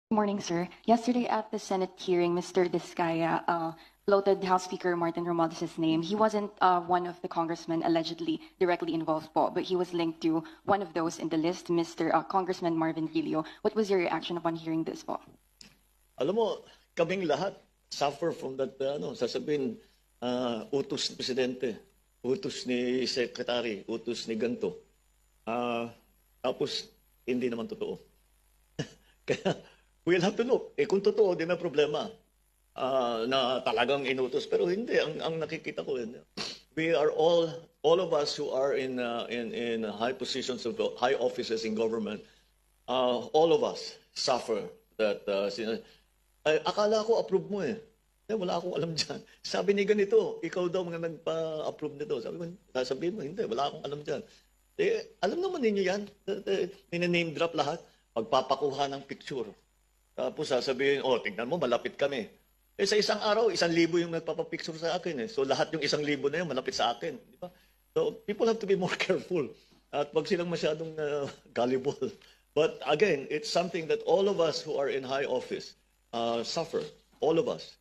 Good morning, sir. Yesterday at the Senate hearing, Mr. Discaya floated House Speaker Martin Romualdez' name. He wasn't one of the congressmen allegedly directly involved po, but he was linked to one of those in the list, Mr. Congressman Marvin Rillo. What was your reaction upon hearing this po? Alam mo, kaming lahat suffer from that, sasabihin, utos ni Presidente, utos ni Secretary, utos ni ganto. Tapos, hindi naman totoo. Kaya, we'll have to look. Kung totoo, di may problema na talagang inutos. Pero hindi, ang nakikita ko, we are all of us who are in high positions of high offices in government, all of us suffer that akala ko approve mo eh. Wala akong alam dyan. Sabi ni ganito, ikaw daw mga nagpa-approve nito. Sabi ko, sasabihin mo, hindi, wala akong alam dyan. Alam naman ninyo yan. Name drop lahat. Pagpapakuha ng picture. Tapos sasabihin, tingnan mo, malapit kami. Sa isang araw, 1,000 yung nagpapapicture sa akin. So lahat yung 1,000 na yun, malapit sa akin. Di ba? So people have to be more careful. At wag silang masyadong gullible. But again, it's something that all of us who are in high office suffer. All of us.